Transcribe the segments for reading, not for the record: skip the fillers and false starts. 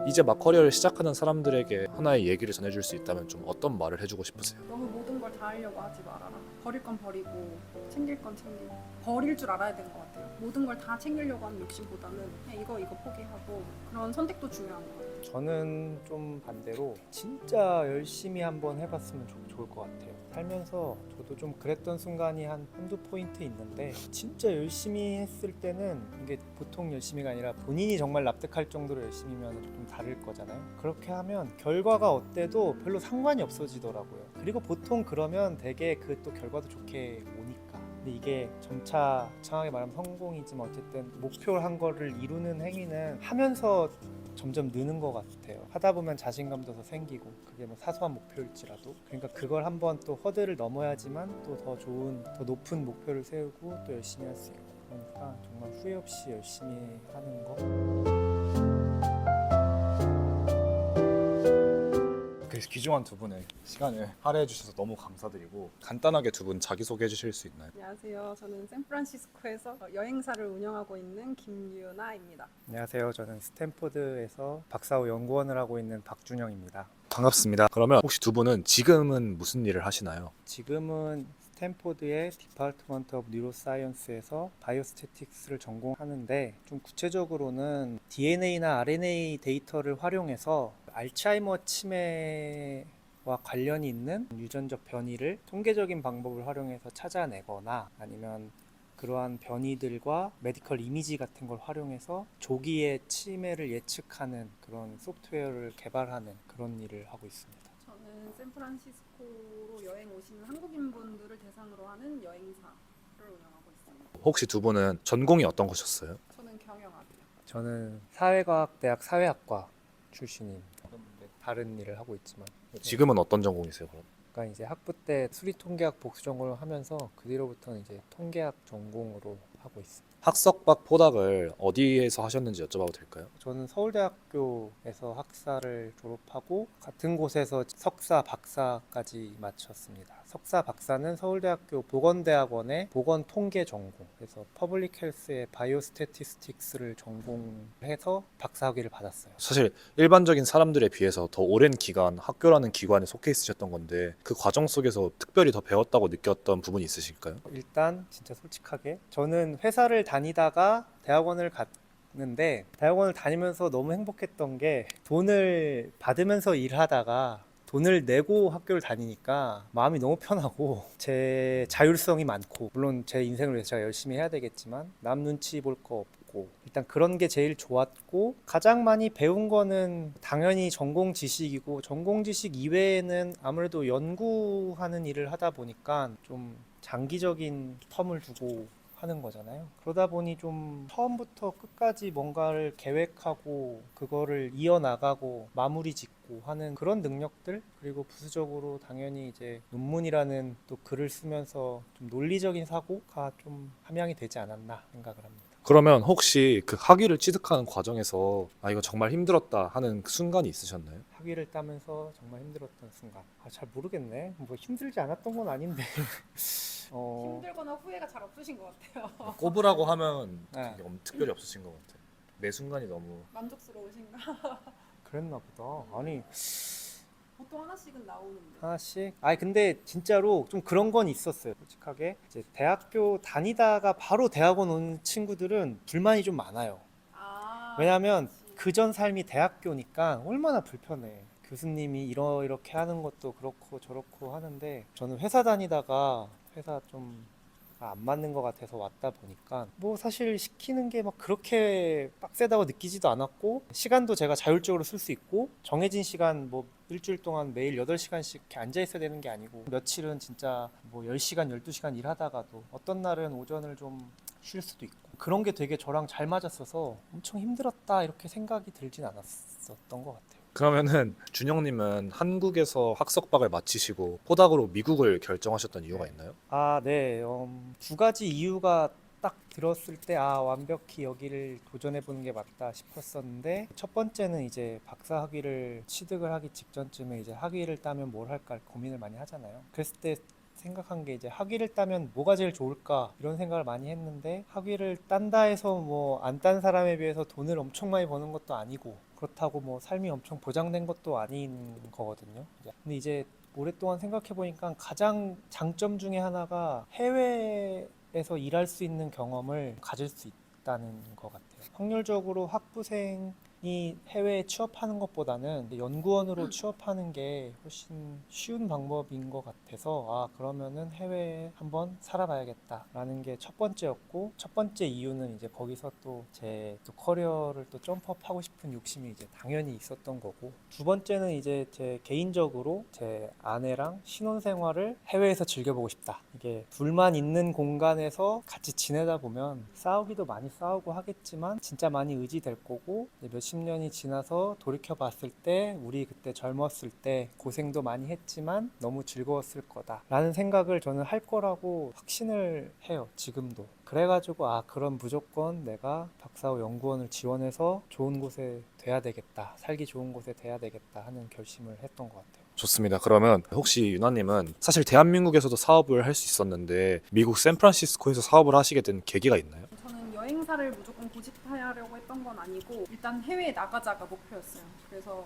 이제 막 커리어를 시작하는 사람들에게 하나의 얘기를 전해줄 수 있다면 좀 어떤 말을 해주고 싶으세요? 너무 모든 걸 다 하려고 하지 말아라. 버릴 건 버리고 챙길 건 챙기고 버릴 줄 알아야 되는 것 같아요. 모든 걸 다 챙기려고 하는 욕심보다는 그냥 이거 포기하고 그런 선택도 중요한 것 같아요. 저는 좀 반대로 진짜 열심히 한번 해봤으면 좋을 것 같아요. 살면서 저도 좀 그랬던 순간이 한두 포인트 있는데, 진짜 열심히 했을 때는 이게 보통 열심히가 아니라 본인이 정말 납득할 정도로 열심히면 좀 다를 거잖아요. 그렇게 하면 결과가 어때도 별로 상관이 없어지더라고요. 그리고 보통 그러면 되게 그 또 결과도 좋게 오니까. 근데 이게 점차 창하게 말하면 성공이지만 어쨌든 목표를 한 거를 이루는 행위는 하면서 점점 느는 것 같아요. 하다 보면 자신감도 더 생기고, 그게 뭐 사소한 목표일지라도. 그러니까 그걸 한번 또 허들을 넘어야지만 또 더 좋은, 더 높은 목표를 세우고 또 열심히 할 수 있고. 그러니까 정말 후회 없이 열심히 하는 거. 그래서 귀중한 두 분의 시간을 할애해 주셔서 너무 감사드리고, 간단하게 두 분 자기소개해 주실 수 있나요? 안녕하세요. 저는 샌프란시스코에서 여행사를 운영하고 있는 김유나입니다. 안녕하세요. 저는 스탠포드에서 박사후 연구원을 하고 있는 박준영입니다. 반갑습니다. 그러면 혹시 두 분은 지금은 무슨 일을 하시나요? 지금은 스탠포드의 디파트먼트 오브 뉴로사이언스에서 바이오스태틱스를 전공하는데, 좀 구체적으로는 DNA나 RNA 데이터를 활용해서 알츠하이머 치매와 관련이 있는 유전적 변이를 통계적인 방법을 활용해서 찾아내거나, 아니면 그러한 변이들과 메디컬 이미지 같은 걸 활용해서 조기에 치매를 예측하는 그런 소프트웨어를 개발하는 그런 일을 하고 있습니다. 저는 샌프란시스코로 여행 오시는 한국인분들을 대상으로 하는 여행사를 운영하고 있습니다. 혹시 두 분은 전공이 어떤 것이었어요? 저는 경영학이요. 저는 사회과학대학 사회학과 출신입니다. 다른 일을 하고 있지만, 지금은 어떤 전공이세요? 그럼? 그러니까 이제 학부 때 수리통계학 복수 전공을 하면서 그 뒤로부터는 이제 통계학 전공으로 하고 있습니다. 학석박 포닥을 어디에서 하셨는지 여쭤봐도 될까요? 저는 서울대학교에서 학사를 졸업하고 같은 곳에서 석사, 박사까지 마쳤습니다. 석사, 박사는 서울대학교 보건대학원의 보건통계 전공, 그래서 퍼블릭 헬스의 바이오스태티스틱스를 전공해서 박사학위를 받았어요. 사실 일반적인 사람들에 비해서 더 오랜 기간 학교라는 기관에 속해 있으셨던 건데, 그 과정 속에서 특별히 더 배웠다고 느꼈던 부분이 있으실까요? 일단 진짜 솔직하게 저는 회사를 다니다가 대학원을 갔는데, 대학원을 다니면서 너무 행복했던 게 돈을 받으면서 일하다가 돈을 내고 학교를 다니니까 마음이 너무 편하고 제 자율성이 많고, 물론 제 인생을 위해서 제가 열심히 해야 되겠지만 남 눈치 볼 거 없고, 일단 그런 게 제일 좋았고, 가장 많이 배운 거는 당연히 전공 지식이고, 전공 지식 이외에는 아무래도 연구하는 일을 하다 보니까 좀 장기적인 텀을 두고 하는 거잖아요. 그러다 보니 좀 처음부터 끝까지 뭔가를 계획하고 그거를 이어나가고 마무리 짓고 하는 그런 능력들, 그리고 부수적으로 당연히 이제 논문이라는 또 글을 쓰면서 좀 논리적인 사고가 좀 함양이 되지 않았나 생각을 합니다. 그러면 혹시 그 학위를 취득하는 과정에서 아 이거 정말 힘들었다 하는 그 순간이 있으셨나요? 학위를 따면서 정말 힘들었던 순간, 잘 모르겠네. 뭐 힘들지 않았던 건 아닌데 힘들거나 후회가 잘 없으신 것 같아요. 꼽으라고 하면 네. 특별히 없으신 것 같아요. 매 순간이 너무 만족스러우신가? 그랬나 보다. 아니, 보통 하나씩은 나오는데. 하나씩? 아니 근데 진짜로 좀 그런 건 있었어요. 솔직하게 이제 대학교 다니다가 바로 대학원 온 친구들은 불만이 좀 많아요. 왜냐면 그전 삶이 대학교니까 얼마나 불편해. 교수님이 이렇게 하는 것도 그렇고 저렇고 하는데, 저는 회사 다니다가 회사 좀 안 맞는 것 같아서 왔다 보니까 뭐 사실 시키는 게 막 그렇게 빡세다고 느끼지도 않았고, 시간도 제가 자율적으로 쓸 수 있고, 정해진 시간 뭐 일주일 동안 매일 8시간씩 이렇게 앉아 있어야 되는 게 아니고, 며칠은 진짜 뭐 10시간, 12시간 일하다가도 어떤 날은 오전을 좀 쉴 수도 있고, 그런 게 되게 저랑 잘 맞았어서 엄청 힘들었다 이렇게 생각이 들진 않았었던 것 같아요. 그러면은 준영님은 한국에서 학석박을 마치시고 포닥으로 미국을 결정하셨던 이유가 있나요? 네. 두 가지 이유가 딱 들었을 때 완벽히 여기를 도전해 보는 게 맞다 싶었었는데, 첫 번째는 이제 박사 학위를 취득을 하기 직전쯤에 이제 학위를 따면 뭘 할까 고민을 많이 하잖아요. 그랬을 때 생각한 게 이제 학위를 따면 뭐가 제일 좋을까 이런 생각을 많이 했는데 학위를 딴다 해서 뭐 안 딴 사람에 비해서 돈을 엄청 많이 버는 것도 아니고 그렇다고 뭐 삶이 엄청 보장된 것도 아닌 거거든요. 근데 이제 오랫동안 생각해 보니까 가장 장점 중에 하나가 해외에서 일할 수 있는 경험을 가질 수 있다는 것 같아요. 확률적으로 학부생이 해외에 취업하는 것보다는 연구원으로 취업하는 게 훨씬 쉬운 방법인 것 같아서 그러면은 해외에 한번 살아봐야겠다라는 게 첫 번째였고, 첫 번째 이유는 이제 거기서 또 제 커리어를 또 점프업 하고 싶은 욕심이 이제 당연히 있었던 거고, 두 번째는 이제 제 개인적으로 제 아내랑 신혼생활을 해외에서 즐겨보고 싶다. 이게 둘만 있는 공간에서 같이 지내다 보면 싸우기도 많이 싸우고 하겠지만 진짜 많이 의지될 거고, 몇십 년이 지나서 돌이켜 봤을 때 우리 그때 젊었을 때 고생도 많이 했지만 너무 즐거웠을 거다라는 생각을 저는 할 거라고 확신을 해요, 지금도. 그래가지고 그럼 무조건 내가 박사후 연구원을 지원해서 좋은 곳에 돼야 되겠다, 살기 좋은 곳에 돼야 되겠다 하는 결심을 했던 것 같아요. 좋습니다. 그러면 혹시 유나님은 사실 대한민국에서도 사업을 할 수 있었는데 미국 샌프란시스코에서 사업을 하시게 된 계기가 있나요? 저는 여행사를 무조건 고집하려고 했던 건 아니고 일단 해외에 나가자가 목표였어요. 그래서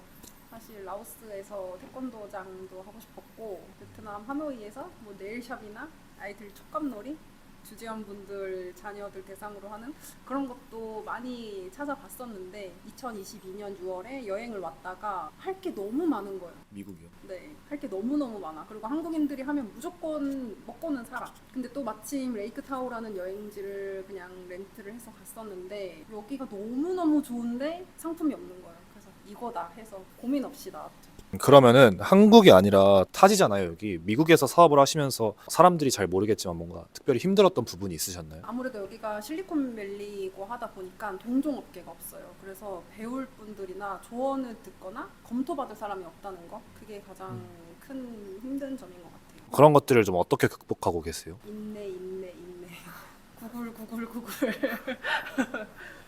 사실 라오스에서 태권도장도 하고 싶었고, 베트남 하노이에서 뭐 네일샵이나 아이들 촉감놀이, 주재원분들 자녀들 대상으로 하는 그런 것도 많이 찾아봤었는데 2022년 6월에 여행을 왔다가 할 게 너무 많은 거예요. 미국이요. 네, 할 게 너무너무 많아. 그리고 한국인들이 하면 무조건 먹고는 살아. 근데 또 마침 레이크타호라는 여행지를 그냥 렌트를 해서 갔었는데 여기가 너무너무 좋은데 상품이 없는 거예요. 그래서 이거다 해서 고민 없이 나왔죠. 그러면은 한국이 아니라 타지잖아요, 여기. 미국에서 사업을 하시면서 사람들이 잘 모르겠지만 뭔가 특별히 힘들었던 부분이 있으셨나요? 아무래도 여기가 실리콘밸리고 하다 보니까 동종업계가 없어요. 그래서 배울 분들이나 조언을 듣거나 검토받을 사람이 없다는 거, 그게 가장 큰 힘든 점인 것 같아요. 그런 것들을 좀 어떻게 극복하고 계세요? 인내. 구글.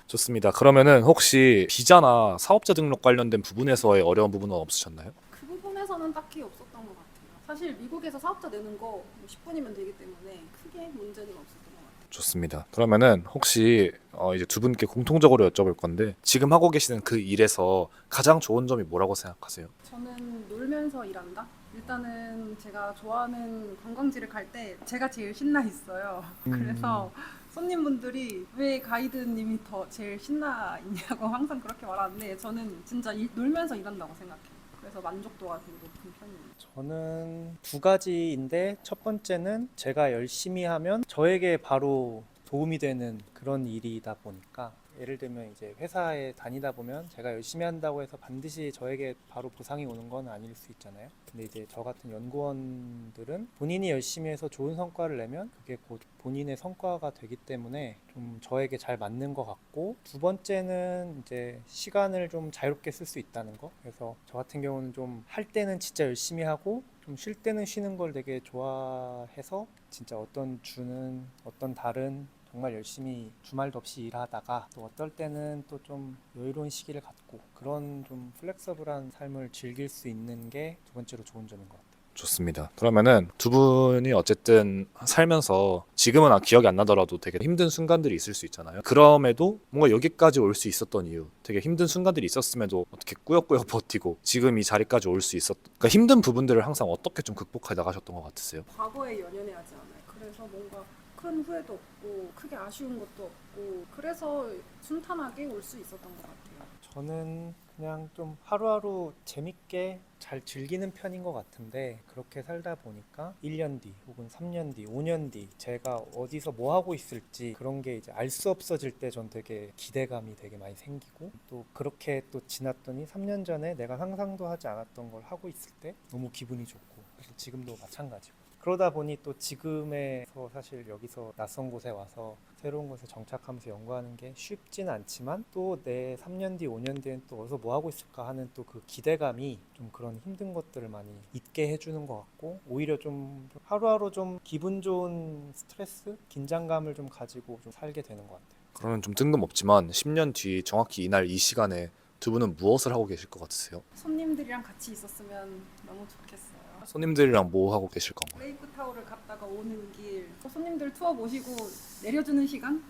좋습니다. 그러면은 혹시 비자나 사업자 등록 관련된 부분에서의 어려운 부분은 없으셨나요? 그 부분에서는 딱히 없었던 것 같아요. 사실 미국에서 사업자 내는 거 10분이면 되기 때문에 크게 문제는 없었던 것 같아요. 좋습니다. 그러면은 혹시 이제 두 분께 공통적으로 여쭤볼 건데 지금 하고 계시는 그 일에서 가장 좋은 점이 뭐라고 생각하세요? 저는 놀면서 일한다? 일단은 제가 좋아하는 관광지를 갈 때 제가 제일 신나 있어요. 그래서 손님분들이 왜 가이드님이 더 제일 신나 있냐고 항상 그렇게 말하는데 저는 진짜 놀면서 일한다고 생각해요. 그래서 만족도가 되게 높은 편이에요. 저는 두 가지인데, 첫 번째는 제가 열심히 하면 저에게 바로 도움이 되는 그런 일이다 보니까, 예를 들면 이제 회사에 다니다 보면 제가 열심히 한다고 해서 반드시 저에게 바로 보상이 오는 건 아닐 수 있잖아요. 근데 이제 저 같은 연구원들은 본인이 열심히 해서 좋은 성과를 내면 그게 곧 본인의 성과가 되기 때문에 좀 저에게 잘 맞는 것 같고, 두 번째는 이제 시간을 좀 자유롭게 쓸 수 있다는 거. 그래서 저 같은 경우는 좀 할 때는 진짜 열심히 하고 좀 쉴 때는 쉬는 걸 되게 좋아해서, 진짜 어떤 주는 어떤 달은 정말 열심히 주말도 없이 일하다가 또 어떨 때는 또 좀 여유로운 시기를 갖고, 그런 좀 플렉서블한 삶을 즐길 수 있는 게 두 번째로 좋은 점인 것 같아요. 좋습니다. 그러면은 두 분이 어쨌든 살면서 지금은 기억이 안 나더라도 되게 힘든 순간들이 있을 수 있잖아요. 그럼에도 뭔가 여기까지 올 수 있었던 이유, 되게 힘든 순간들이 있었음에도 어떻게 꾸역꾸역 버티고 지금 이 자리까지 올 수 그러니까 힘든 부분들을 항상 어떻게 좀 극복해 나가셨던 것 같으세요? 과거에 연연해하지 않아요. 그래서 뭔가 큰 후회도 없고 크게 아쉬운 것도 없고 그래서 순탄하게 올 수 있었던 것 같아요. 저는 그냥 좀 하루하루 재밌게 잘 즐기는 편인 것 같은데, 그렇게 살다 보니까 1년 뒤 혹은 3년 뒤, 5년 뒤 제가 어디서 뭐 하고 있을지 그런 게 이제 알 수 없어질 때 전 되게 기대감이 되게 많이 생기고, 또 그렇게 또 지났더니 3년 전에 내가 상상도 하지 않았던 걸 하고 있을 때 너무 기분이 좋고, 사실 지금도 마찬가지고. 그러다 보니 또 지금에서 사실 여기서 낯선 곳에 와서 새로운 곳에 정착하면서 연구하는 게 쉽진 않지만, 또 내 3년 뒤, 5년 뒤엔 또 어디서 뭐 하고 있을까 하는 또 그 기대감이 좀 그런 힘든 것들을 많이 잊게 해주는 것 같고, 오히려 좀 하루하루 좀 기분 좋은 스트레스, 긴장감을 좀 가지고 좀 살게 되는 것 같아요. 그러면 좀 뜬금없지만 10년 뒤 정확히 이날 이 시간에 두 분은 무엇을 하고 계실 것 같으세요? 손님들이랑 같이 있었으면 너무 좋겠어요. 손님들이랑 뭐 하고 계실 건가요? 레이크 타워를 갔다가 오는 길 손님들 투어 모시고 내려주는 시간?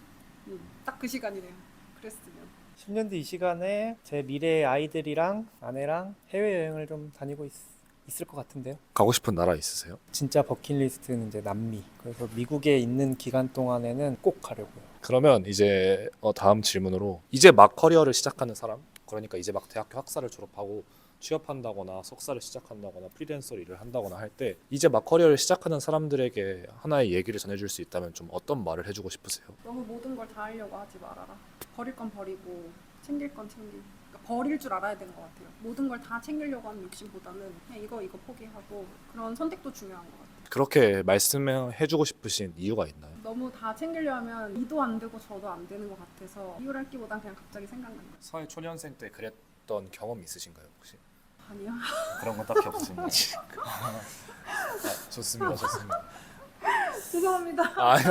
딱 그 시간이네요. 그랬으면. 10년 뒤 이 시간에 제 미래의 아이들이랑 아내랑 해외여행을 좀 다니고 있을 것 같은데요. 가고 싶은 나라 있으세요? 진짜 버킷리스트는 이제 남미. 그래서 미국에 있는 기간 동안에는 꼭 가려고요. 그러면 이제 다음 질문으로 이제 막 커리어를 시작하는 사람, 그러니까 이제 막 대학교 학사를 졸업하고 취업한다거나 석사를 시작한다거나 프리랜서로 일을 한다거나 할 때 이제 막 커리어를 시작하는 사람들에게 하나의 얘기를 전해줄 수 있다면 좀 어떤 말을 해주고 싶으세요? 너무 모든 걸 다 하려고 하지 말아라. 버릴 건 버리고 챙길 건 챙기고. 그러니까 버릴 줄 알아야 되는 것 같아요. 모든 걸 다 챙기려고 하는 욕심보다는 그냥 이거 포기하고 그런 선택도 중요한 것 같아요. 그렇게 말씀해주고 싶으신 이유가 있나요? 너무 다 챙기려 하면 이도 안 되고 저도 안 되는 것 같아서 이유랄기보단 그냥 갑자기 생각난 거예요. 사회 초년생 때 그랬던 경험 있으신가요 혹시? 아니요. 그런 건 딱히 없으신가요? 좋습니다. 죄송합니다.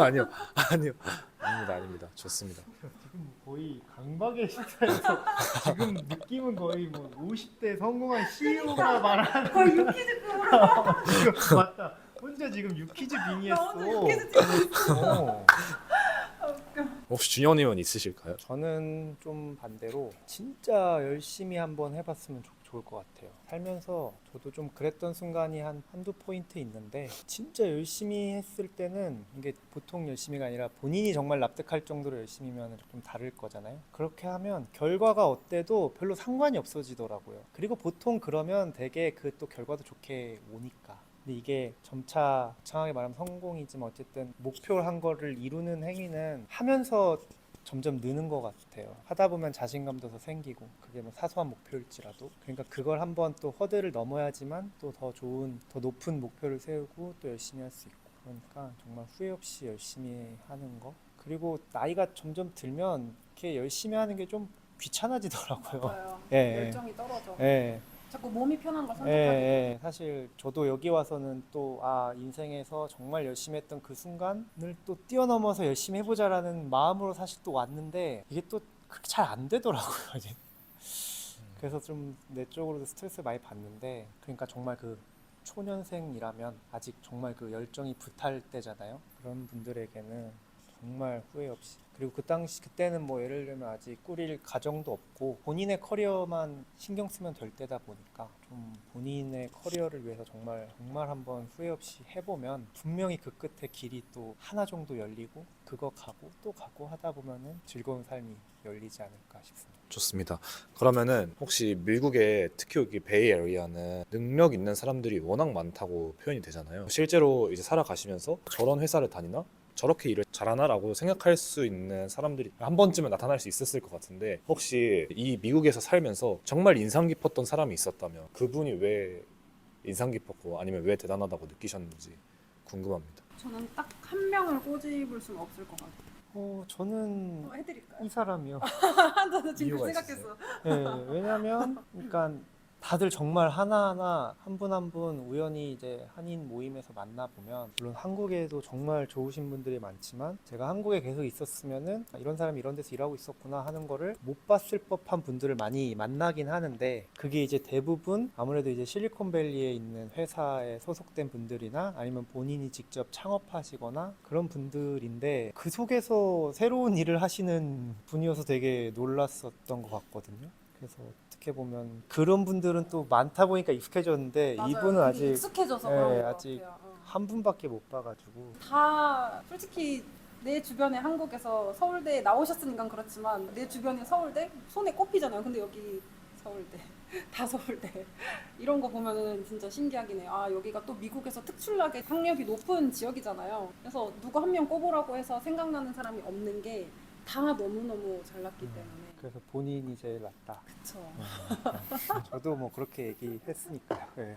아니요. 아닙니다. 좋습니다. 지금 거의 강박의 시대에서 지금 느낌은 거의 뭐 50대 성공한 CEO가 말하는 거의 유퀴즈급으로. 이거 맞다. 혼자 지금 유퀴즈 빙의했어. 나 오늘 유퀴즈 어. 혹시 준영님은 있으실까요? 저는 좀 반대로 진짜 열심히 한번 해봤으면 좋을 것 같아요. 살면서 저도 좀 그랬던 순간이 한두 포인트 있는데 진짜 열심히 했을 때는 이게 보통 열심히가 아니라 본인이 정말 납득할 정도로 열심히면 좀 다를 거잖아요. 그렇게 하면 결과가 어때도 별로 상관이 없어지더라고요. 그리고 보통 그러면 되게 그 또 결과도 좋게 오니까. 근데 이게 점차 정확하게 말하면 성공이지만 어쨌든 목표를 한 거를 이루는 행위는 하면서 점점 느는 것 같아요. 하다 보면 자신감도 더 생기고 그게 뭐 사소한 목표일지라도 그러니까 그걸 한번 또 허들을 넘어야지만 또 더 좋은 더 높은 목표를 세우고 또 열심히 할 수 있고 그러니까 정말 후회 없이 열심히 하는 거 그리고 나이가 점점 들면 이렇게 열심히 하는 게 좀 귀찮아지더라고요. 맞아요. 예, 열정이 떨어져. 예. 자꾸 몸이 편한 걸 예, 선택하게 돼. 예. 사실 저도 여기 와서는 또 인생에서 정말 열심히 했던 그 순간을 또 뛰어넘어서 열심히 해보자라는 마음으로 사실 또 왔는데 이게 또 그렇게 잘 안 되더라고요 이제. 그래서 좀 내 쪽으로도 스트레스 많이 받는데 그러니까 정말 그 초년생이라면 아직 정말 그 열정이 불탈 때잖아요. 그런 분들에게는 정말 후회 없이 그리고 그 당시 그때는 뭐 예를 들면 아직 꾸릴 가정도 없고 본인의 커리어만 신경 쓰면 될 때다 보니까 좀 본인의 커리어를 위해서 정말 한번 후회 없이 해보면 분명히 그 끝에 길이 또 하나 정도 열리고 그거 가고 또 가고 하다 보면은 즐거운 삶이 열리지 않을까 싶습니다. 좋습니다. 그러면은 혹시 미국의 특히 여기 베이에리어는 능력 있는 사람들이 워낙 많다고 표현이 되잖아요. 실제로 이제 살아가시면서 저런 회사를 다니나? 저렇게 일을 잘하나라고 생각할 수 있는 사람들이 한 번쯤은 나타날 수 있었을 것 같은데 혹시 이 미국에서 살면서 정말 인상 깊었던 사람이 있었다면 그분이 왜 인상 깊었고 아니면 왜 대단하다고 느끼셨는지 궁금합니다. 저는 딱 한 명을 꼬집을 수는 없을 것 같아요. 저는 해드릴까요? 이 사람이요. 저도 지금 이유가 그 생각했어. 네, 왜냐면 그러니까 다들 정말 하나하나 한 분 한 분 우연히 이제 한인 모임에서 만나 보면 물론 한국에도 정말 좋으신 분들이 많지만 제가 한국에 계속 있었으면은 이런 사람이 이런 데서 일하고 있었구나 하는 거를 못 봤을 법한 분들을 많이 만나긴 하는데 그게 이제 대부분 아무래도 이제 실리콘밸리에 있는 회사에 소속된 분들이나 아니면 본인이 직접 창업하시거나 그런 분들인데 그 속에서 새로운 일을 하시는 분이어서 되게 놀랐었던 것 같거든요. 그래서 어떻게 보면 그런 분들은 또 많다 보니까 익숙해졌는데 맞아요. 이분은 그게 아직 익숙해져서 예, 그런 것 아직 같아요. 한 분밖에 못 봐가지고 다 솔직히 내 주변에 한국에서 서울대에 나오셨으니까 그렇지만 내 주변에 서울대 손에 꼽히잖아요. 근데 여기 서울대 다 서울대 이런 거 보면은 진짜 신기하긴 해요. 여기가 또 미국에서 특출나게 학력이 높은 지역이잖아요. 그래서 누구 한 명 꼽으라고 해서 생각나는 사람이 없는 게 다 너무너무 잘났기 때문에. 그래서 본인이 제일 낫다. 그쵸. 저도 뭐 그렇게 얘기했으니까요. 예.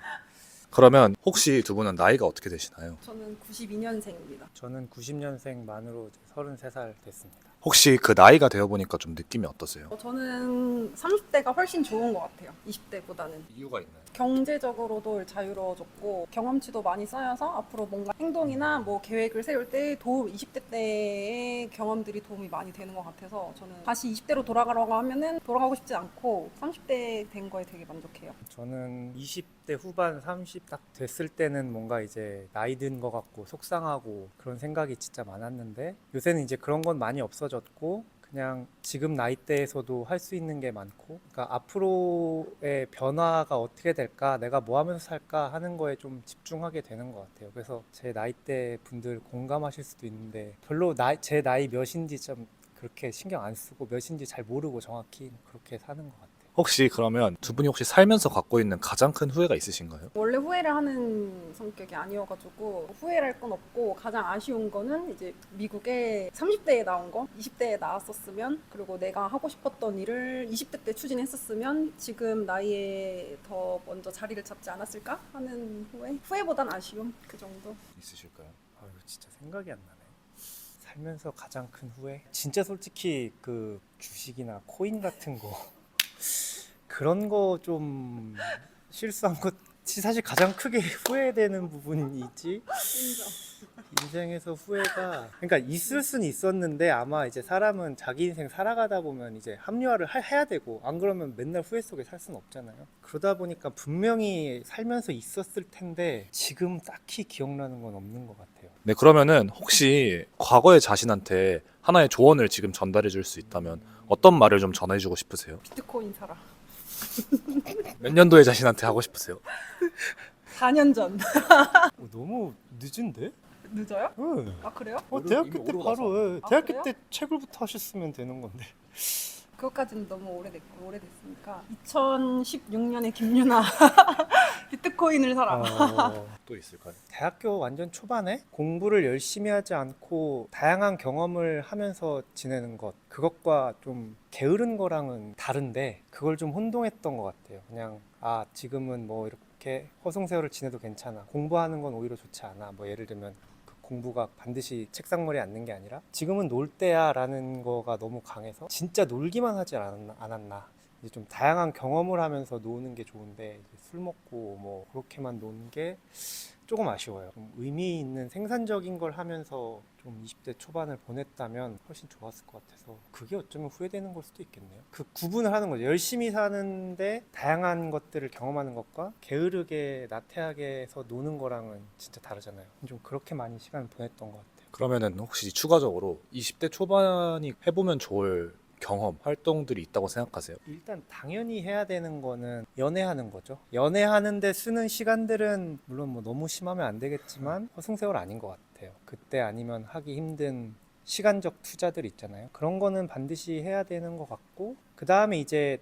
그러면 혹시 두 분은 나이가 어떻게 되시나요? 저는 92년생입니다. 저는 90년생 만으로 33살 됐습니다. 혹시 그 나이가 되어 보니까 좀 느낌이 어떠세요? 저는 30대가 훨씬 좋은 것 같아요. 20대보다는. 이유가 있나요? 경제적으로도 자유로워졌고 경험치도 많이 쌓여서 앞으로 뭔가 행동이나 뭐 계획을 세울 때 20대 때의 경험들이 도움이 많이 되는 것 같아서 저는 다시 20대로 돌아가라고 하면은 돌아가고 싶지 않고 30대 된 거에 되게 만족해요. 저는 20대 후반 30 딱 됐을 때는 뭔가 이제 나이 든 것 같고 속상하고 그런 생각이 진짜 많았는데 요새는 이제 그런 건 많이 없어졌고 그냥 지금 나이대에서도 할 수 있는 게 많고 그러니까 앞으로의 변화가 어떻게 될까 내가 뭐 하면서 살까 하는 거에 좀 집중하게 되는 것 같아요. 그래서 제 나이대 분들 공감하실 수도 있는데 별로 제 나이 몇인지 좀 그렇게 신경 안 쓰고 몇인지 잘 모르고 정확히 그렇게 사는 것 같아요. 혹시 그러면 두 분이 혹시 살면서 갖고 있는 가장 큰 후회가 있으신가요? 원래 후회를 하는 성격이 아니어가지고 후회를 할 건 없고 가장 아쉬운 거는 이제 미국에 30대에 나온 거 20대에 나왔었으면 그리고 내가 하고 싶었던 일을 20대 때 추진했었으면 지금 나이에 더 먼저 자리를 잡지 않았을까 하는 후회보단 아쉬움 그 정도. 있으실까요? 아유 진짜 생각이 안 나네. 살면서 가장 큰 후회? 진짜 솔직히 그 주식이나 코인 같은 거 그런 거 좀 실수한 것 사실 가장 크게 후회되는 부분이지. 인정. 인생에서 후회가 그러니까 있을 수는 있었는데 아마 이제 사람은 자기 인생 살아가다 보면 이제 합리화를 해야 되고 안 그러면 맨날 후회 속에 살 수는 없잖아요. 그러다 보니까 분명히 살면서 있었을 텐데 지금 딱히 기억나는 건 없는 것 같아요. 네, 그러면은 혹시 과거의 자신한테 하나의 조언을 지금 전달해 줄 수 있다면 어떤 말을 좀 전해 주고 싶으세요? 비트코인 사라. 몇 년도의 자신한테 하고 싶으세요? 4년 전. 너무 늦은데? 늦어요? 응. 아 그래요? 대학교 때 바로 아, 대학교 그래요? 때 채굴부터 하셨으면 되는 건데. 그것까지는 너무 오래됐으니까 2016년에 김유나 비트코인을 사라. 또 있을까요? 대학교 완전 초반에 공부를 열심히 하지 않고 다양한 경험을 하면서 지내는 것 그것과 좀 게으른 거랑은 다른데 그걸 좀 혼동했던 것 같아요. 그냥 지금은 뭐 이렇게 허송세월을 지내도 괜찮아, 공부하는 건 오히려 좋지 않아, 뭐 예를 들면 그 공부가 반드시 책상머리에 앉는 게 아니라 지금은 놀 때야 라는 거가 너무 강해서 진짜 놀기만 하지 않았나. 이제 좀 다양한 경험을 하면서 노는 게 좋은데 이제 술 먹고 뭐 그렇게만 노는 게 조금 아쉬워요. 좀 의미 있는 생산적인 걸 하면서 좀 20대 초반을 보냈다면 훨씬 좋았을 것 같아서 그게 어쩌면 후회되는 걸 수도 있겠네요. 그 구분을 하는 거죠. 열심히 사는데 다양한 것들을 경험하는 것과 게으르게 나태하게 해서 노는 거랑은 진짜 다르잖아요. 좀 그렇게 많이 시간을 보냈던 것 같아요. 그러면은 혹시 추가적으로 20대 초반이 해보면 좋을 경험, 활동들이 있다고 생각하세요? 일단 당연히 해야 되는 거는 연애하는 거죠. 연애하는데 쓰는 시간들은 물론 뭐 너무 심하면 안 되겠지만 허송세월 아닌 것 같아요. 그때 아니면 하기 힘든 시간적 투자들 있잖아요. 그런 거는 반드시 해야 되는 것 같고 그 다음에 이제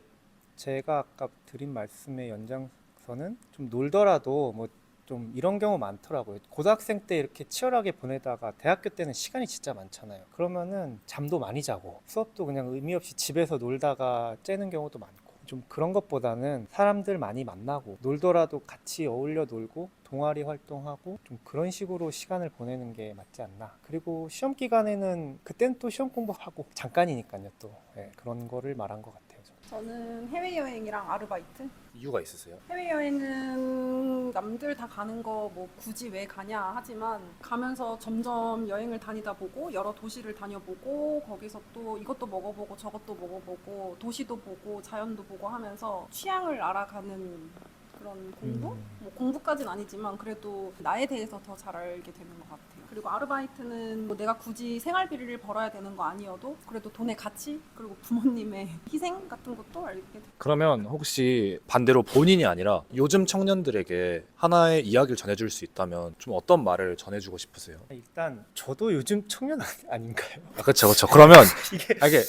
제가 아까 드린 말씀의 연장선은 좀 놀더라도 뭐 좀 이런 경우 많더라고요. 고등학생 때 이렇게 치열하게 보내다가 대학교 때는 시간이 진짜 많잖아요. 그러면은 잠도 많이 자고 수업도 그냥 의미 없이 집에서 놀다가 째는 경우도 많고 좀 그런 것보다는 사람들 많이 만나고 놀더라도 같이 어울려 놀고 동아리 활동하고 좀 그런 식으로 시간을 보내는 게 맞지 않나. 그리고 시험 기간에는 그때는 또 시험 공부하고 잠깐이니까요. 또 그런 거를 말한 것 같아요. 저는 해외여행이랑 아르바이트. 이유가 있으세요? 해외여행은 남들 다 가는 거 뭐 굳이 왜 가냐 하지만 가면서 점점 여행을 다니다 보고 여러 도시를 다녀보고 거기서 또 이것도 먹어보고 저것도 먹어보고 도시도 보고 자연도 보고 하면서 취향을 알아가는 그런 공부? 뭐 공부까지는 아니지만 그래도 나에 대해서 더 잘 알게 되는 것 같아요. 그리고 아르바이트는 뭐 내가 굳이 생활비를 벌어야 되는 거 아니어도 그래도 돈의 가치 그리고 부모님의 희생 같은 것도 알게 돼요. 그러면 혹시 반대로 본인이 아니라 요즘 청년들에게 하나의 이야기를 전해줄 수 있다면 좀 어떤 말을 전해주고 싶으세요? 일단 저도 요즘 청년 아닌가요? 그렇죠, 그렇죠. 그러면 이게 이게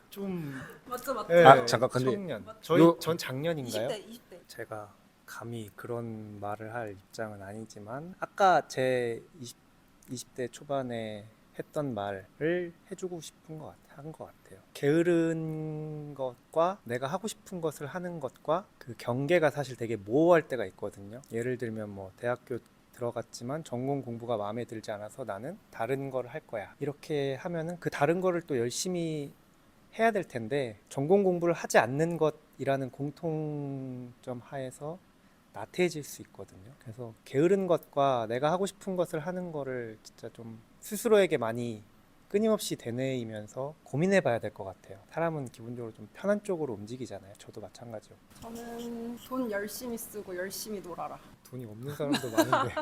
좀 맞죠, 맞죠. 잠깐, 근데 청년. 요- 전 작년인가요? 20대. 제가 감히 그런 말을 할 입장은 아니지만 아까 제 20대 초반에 했던 말을 해주고 싶은 한 것 같아요. 게으른 것과 내가 하고 싶은 것을 하는 것과 그 경계가 사실 되게 모호할 때가 있거든요. 예를 들면 뭐 대학교 들어갔지만 전공 공부가 마음에 들지 않아서 나는 다른 걸 할 거야. 이렇게 하면은 그 다른 거를 또 열심히 해야 될 텐데 전공 공부를 하지 않는 것이라는 공통점 하에서 나태해질 수 있거든요. 그래서 게으른 것과 내가 하고 싶은 것을 하는 거를 진짜 좀 스스로에게 많이 끊임없이 되뇌이면서 고민해 봐야 될 것 같아요. 사람은 기본적으로 좀 편한 쪽으로 움직이잖아요. 저도 마찬가지고. 저는 돈 열심히 쓰고 열심히 놀아라. 돈이 없는 사람도 많은데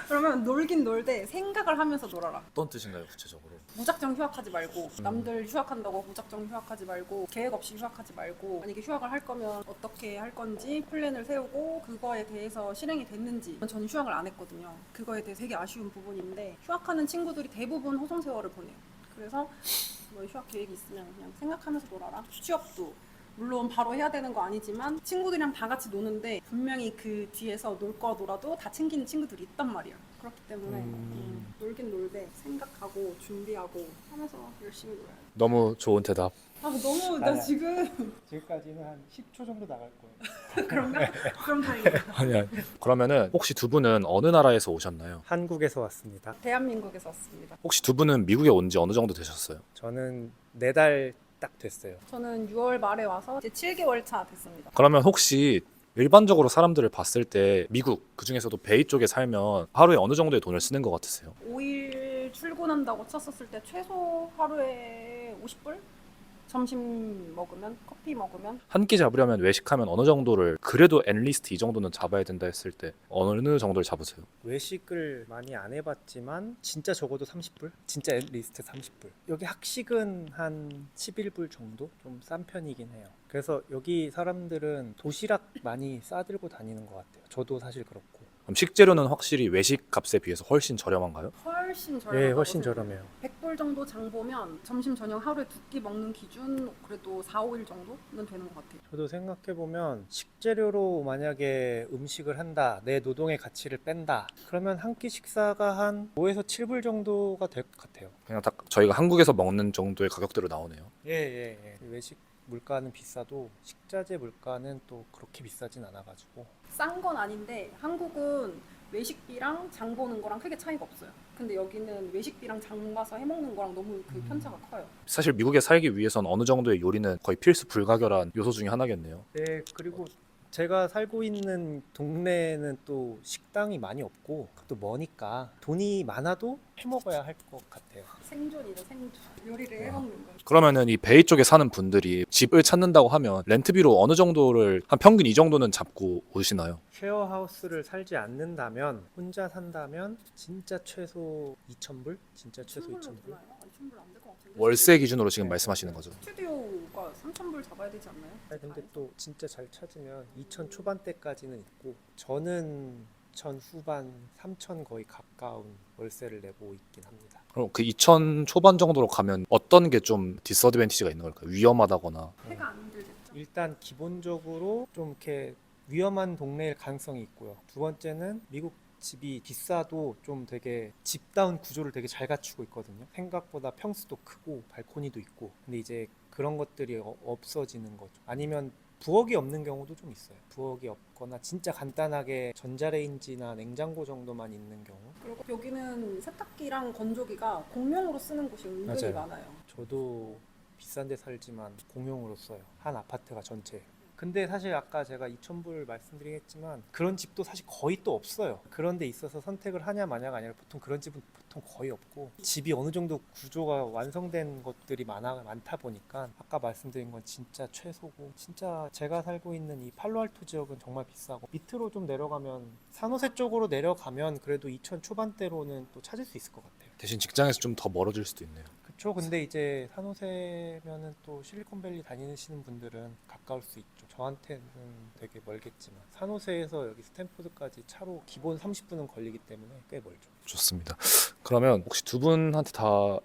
그러면 놀긴 놀되 생각을 하면서 놀아라. 어떤 뜻인가요, 구체적으로? 무작정 휴학하지 말고 남들 휴학한다고 무작정 휴학하지 말고 계획 없이 휴학하지 말고 만약에 휴학을 할 거면 어떻게 할 건지 플랜을 세우고 그거에 대해서 실행이 됐는지. 저는 휴학을 안 했거든요. 그거에 대해 되게 아쉬운 부분인데 휴학하는 친구들이 대부분 호송세월을 보내요. 그래서 뭐 휴학 계획이 있으면 그냥 생각하면서 놀아라. 취업도 물론 바로 해야 되는 거 아니지만 친구들이랑 다 같이 노는데 분명히 그 뒤에서 놀 거 놀아도 다 챙기는 친구들이 있단 말이야. 그렇기 때문에 놀긴 놀되 생각하고 준비하고 하면서 열심히 놀아요. 너무 좋은 대답. 너무 나 아니야. 지금 지금까지는 한 10초 정도 나갈 거예요. 그런가? 그럼 다행이다. 아니야. 그러면은 혹시 두 분은 어느 나라에서 오셨나요? 한국에서 왔습니다. 대한민국에서 왔습니다. 혹시 두 분은 미국에 온 지 어느 정도 되셨어요? 저는 4달 딱 됐어요. 저는 6월 말에 와서 이제 7개월 차 됐습니다. 그러면 혹시 일반적으로 사람들을 봤을 때 미국 그중에서도 베이 쪽에 살면 하루에 어느 정도의 돈을 쓰는 것 같으세요? 5일 출근한다고 쳤었을 때 최소 하루에 50불? 점심 먹으면 커피 먹으면 한 끼 잡으려면 외식하면 어느 정도를 그래도 앤리스트 이 정도는 잡아야 된다 했을 때 어느 정도를 잡으세요? 외식을 많이 안 해봤지만 진짜 적어도 30불? 진짜 리스트 30불. 여기 학식은 한 11불 정도? 좀 싼 편이긴 해요. 그래서 여기 사람들은 도시락 많이 싸들고 다니는 것 같아요. 저도 사실 그렇고. 그럼 식재료는 확실히 외식 값에 비해서 훨씬 저렴한가요? 훨씬 저렴하다고 예, 훨씬 생각해요. 저렴해요. 100불 정도 장 보면 점심 저녁 하루에 2끼 먹는 기준 그래도 4, 5일 정도는 되는 것 같아요. 저도 생각해보면 식재료로 만약에 음식을 한다, 내 노동의 가치를 뺀다, 그러면 한 끼 식사가 한 5에서 7불 정도가 될 것 같아요. 그냥 딱 저희가 한국에서 먹는 정도의 가격대로 나오네요. 예. 외식 물가는 비싸도 식자재 물가는 또 그렇게 비싸진 않아가지고. 싼 건 아닌데 한국은 외식비랑 장 보는 거랑 크게 차이가 없어요. 근데 여기는 외식비랑 장 봐서 해먹는 거랑 너무 그 편차가 커요. 사실 미국에 살기 위해선 어느 정도의 요리는 거의 필수 불가결한 요소 중에 하나겠네요. 네, 그리고 제가 살고 있는 동네는 또 식당이 많이 없고 또 머니까 돈이 많아도 해먹어야 할 것 같아요. 생존이죠, 생존. 요리를 해먹는 거. 그러면은 이 베이 쪽에 사는 분들이 집을 찾는다고 하면 렌트비로 어느 정도를 한 평균 이 정도는 잡고 오시나요? 쉐어하우스를 살지 않는다면 혼자 산다면 진짜 최소 2,000불? 진짜 최소 2,000불? 2,000불 안 될 것 같은데. 월세 기준으로 지금 말씀하시는 거죠? 스튜디오가 3,000불 잡아야 되지 않나요? 아니, 근데 또 진짜 잘 찾으면 2,000 초반대까지는 있고 저는 2,000 후반, 3,000 거의 가까운 월세를 내고 있긴 합니다. 그럼 그 2천 초반 정도로 가면 어떤 게 좀 디스어드밴티지가 있는 걸까요? 위험하다거나. 해가 안 들겠죠. 일단 기본적으로 좀 이렇게 위험한 동네일 가능성이 있고요. 두 번째는 미국 집이 비싸도 좀 되게 집다운 구조를 되게 잘 갖추고 있거든요. 생각보다 평수도 크고 발코니도 있고. 근데 이제 그런 것들이 없어지는 거죠. 아니면 부엌이 없는 경우도 좀 있어요. 부엌이 없거나 진짜 간단하게 전자레인지나 냉장고 정도만 있는 경우. 그리고 여기는 세탁기랑 건조기가 공용으로 쓰는 곳이 은근히 맞아요. 많아요. 저도 비싼 데 살지만 공용으로 써요. 한 아파트가 전체. 근데 사실 아까 제가 2,000불 말씀드리겠지만 그런 집도 사실 거의 또 없어요. 그런 데 있어서 선택을 하냐 마냐가 아니라 보통 그런 집은 보통 거의 없고 집이 어느 정도 구조가 완성된 것들이 많다 보니까 아까 말씀드린 건 진짜 최소고 진짜 제가 살고 있는 이 팔로알토 지역은 정말 비싸고 밑으로 좀 내려가면 산호세 쪽으로 내려가면 그래도 2,000 초반대로는 또 찾을 수 있을 것 같아요. 대신 직장에서 좀 더 멀어질 수도 있네요. 그쵸. 근데 이제 산호세면은 또 실리콘밸리 다니시는 분들은 가까울 수 있죠. 저한테는 되게 멀겠지만 산호세에서 여기 스탠포드까지 차로 기본 30분은 걸리기 때문에 꽤 멀죠. 좋습니다. 그러면 혹시 두 분한테 다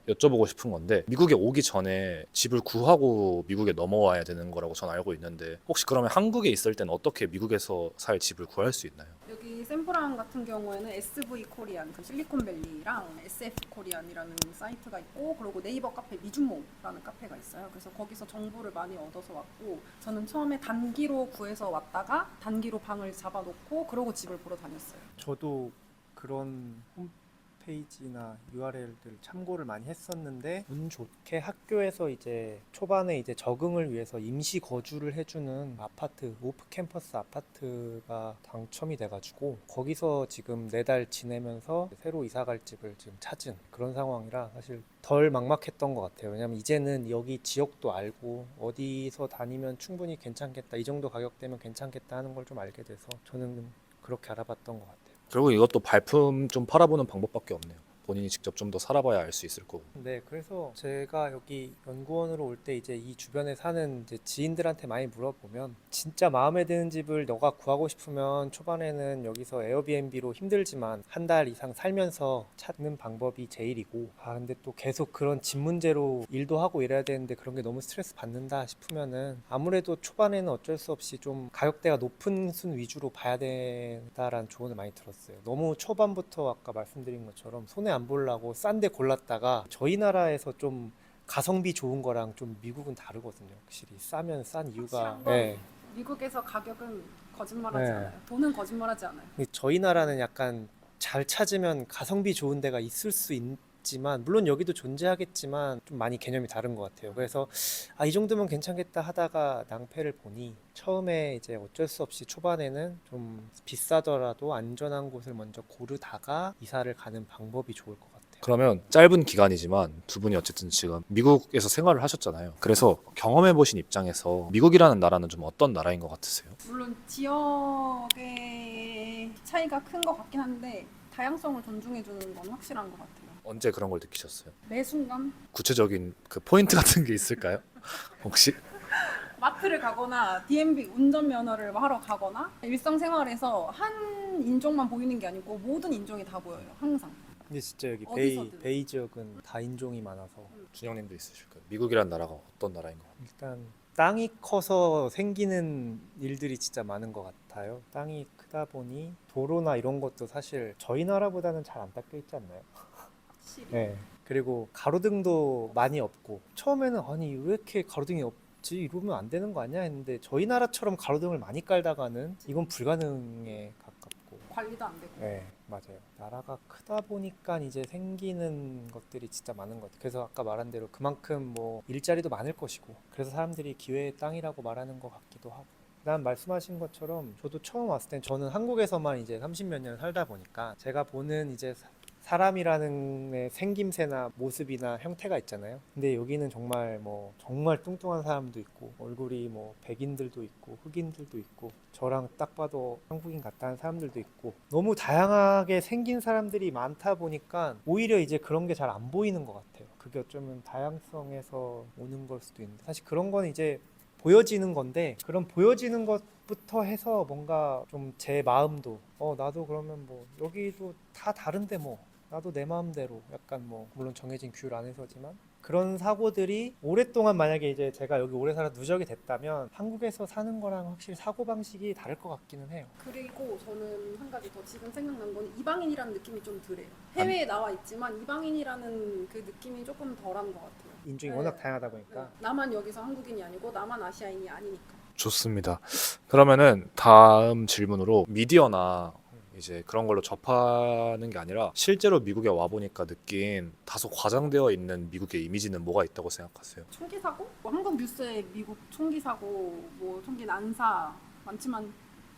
여쭤보고 싶은 건데 미국에 오기 전에 집을 구하고 미국에 넘어와야 되는 거라고 전 알고 있는데 혹시 그러면 한국에 있을 때는 어떻게 미국에서 살 집을 구할 수 있나요? 여기 샌프란 같은 경우에는 SV 코리안, 그 실리콘밸리랑 SF 코리안이라는 사이트가 있고, 그리고 네이버 카페 미주모라는 카페가 있어요. 그래서 거기서 정보를 많이 얻어서 왔고, 저는 처음에 단기로 구해서 왔다가 단기로 방을 잡아놓고 그러고 집을 보러 다녔어요. 저도 그런 홈페이지나 URL들 참고를 많이 했었는데 운 좋게 학교에서 이제 초반에 이제 적응을 위해서 임시 거주를 해주는 아파트, 오프 캠퍼스 아파트가 당첨이 돼가지고 거기서 지금 4달 지내면서 새로 이사 갈 집을 지금 찾은 그런 상황이라 사실 덜 막막했던 것 같아요. 왜냐면 이제는 여기 지역도 알고 어디서 다니면 충분히 괜찮겠다, 이 정도 가격대면 괜찮겠다 하는 걸 좀 알게 돼서 저는 그렇게 알아봤던 것 같아요. 결국 이것도 발품 좀 팔아보는 방법밖에 없네요. 본인이 직접 좀 더 살아봐야 알 수 있을 거고. 네, 그래서 제가 여기 연구원으로 올 때 이제 이 주변에 사는 이제 지인들한테 많이 물어보면 진짜 마음에 드는 집을 너가 구하고 싶으면 초반에는 여기서 에어비앤비로 힘들지만 한 달 이상 살면서 찾는 방법이 제일이고, 근데 또 계속 그런 집 문제로 일도 하고 이래야 되는데 그런 게 너무 스트레스 받는다 싶으면은 아무래도 초반에는 어쩔 수 없이 좀 가격대가 높은 순 위주로 봐야 된다라는 조언을 많이 들었어요. 너무 초반부터 아까 말씀드린 것처럼 손해 안 보려고 싼 데 골랐다가 저희 나라에서 좀 가성비 좋은 거랑 좀 미국은 다르거든요. 확실히 싸면 싼 이유가 확실한 건 네. 미국에서 가격은 거짓말하지 네. 않아요. 돈은 거짓말하지 않아요. 근데 저희 나라는 약간 잘 찾으면 가성비 좋은 데가 있을 수 있지만 물론 여기도 존재하겠지만 좀 많이 개념이 다른 것 같아요. 그래서 이 정도면 괜찮겠다 하다가 낭패를 보니 처음에 이제 어쩔 수 없이 초반에는 좀 비싸더라도 안전한 곳을 먼저 고르다가 이사를 가는 방법이 좋을 것 같아요. 그러면 짧은 기간이지만 두 분이 어쨌든 지금 미국에서 생활을 하셨잖아요. 그래서 경험해보신 입장에서 미국이라는 나라는 좀 어떤 나라인 것 같으세요? 물론 지역의 차이가 큰 것 같긴 한데 다양성을 존중해주는 건 확실한 것 같아요. 언제 그런 걸 느끼셨어요? 매 순간 구체적인 그 포인트 같은 게 있을까요? 혹시? 마트를 가거나 DMV 운전면허를 하러 가거나 일상생활에서 한 인종만 보이는 게 아니고 모든 인종이 다 보여요. 항상. 근데 진짜 여기 어디서든. 베이 지역은 다 인종이 많아서 준영님도 있으실까요? 미국이라는 나라가 어떤 나라인 것 같아요? 일단 땅이 커서 생기는 일들이 진짜 많은 것 같아요. 땅이 크다 보니 도로나 이런 것도 사실 저희 나라보다는 잘 안 닦여 있지 않나요? 확실히. 네. 그리고 가로등도 많이 없고 처음에는 아니 왜 이렇게 가로등이 없지? 이러면 안 되는 거 아니야? 했는데 저희 나라처럼 가로등을 많이 깔다가는 이건 불가능에 가깝고 관리도 안 되고. 네, 맞아요. 나라가 크다 보니까 이제 생기는 것들이 진짜 많은 것 같아요. 그래서 아까 말한 대로 그만큼 뭐 일자리도 많을 것이고, 그래서 사람들이 기회의 땅이라고 말하는 것 같기도 하고. 그다음 말씀하신 것처럼 저도 처음 왔을 땐 저는 한국에서만 이제 30몇 년 살다 보니까 제가 보는 이제 사람이라는 의 생김새나 모습이나 형태가 있잖아요. 근데 여기는 정말 정말 뚱뚱한 사람도 있고 얼굴이 백인들도 있고 흑인들도 있고 저랑 딱 봐도 한국인 같다는 사람들도 있고 너무 다양하게 생긴 사람들이 많다 보니까 오히려 이제 그런 게 잘 안 보이는 것 같아요. 그게 어쩌면 다양성에서 오는 걸 수도 있는데 사실 그런 건 이제 보여지는 건데 그런 보여지는 것부터 해서 뭔가 좀 제 마음도 나도 그러면 여기도 다 다른데 나도 내 마음대로 약간 물론 정해진 규율 안에서지만 그런 사고들이 오랫동안 만약에 이제 제가 여기 오래 살아 누적이 됐다면 한국에서 사는 거랑 확실히 사고방식이 다를 것 같기는 해요. 그리고 저는 한 가지 더 지금 생각난 건 이방인이라는 느낌이 좀 덜해요. 해외에 나와 있지만 이방인이라는 그 느낌이 조금 덜한 것 같아요. 인종이 네. 워낙 다양하다 보니까 네. 나만 여기서 한국인이 아니고 나만 아시아인이 아니니까. 좋습니다. 그러면은 다음 질문으로 미디어나 이제 그런 걸로 접하는 게 아니라 실제로 미국에 와 보니까 느낀 다소 과장되어 있는 미국의 이미지는 뭐가 있다고 생각하세요? 총기 사고? 한국 뉴스에 미국 총기 사고, 총기 난사 많지만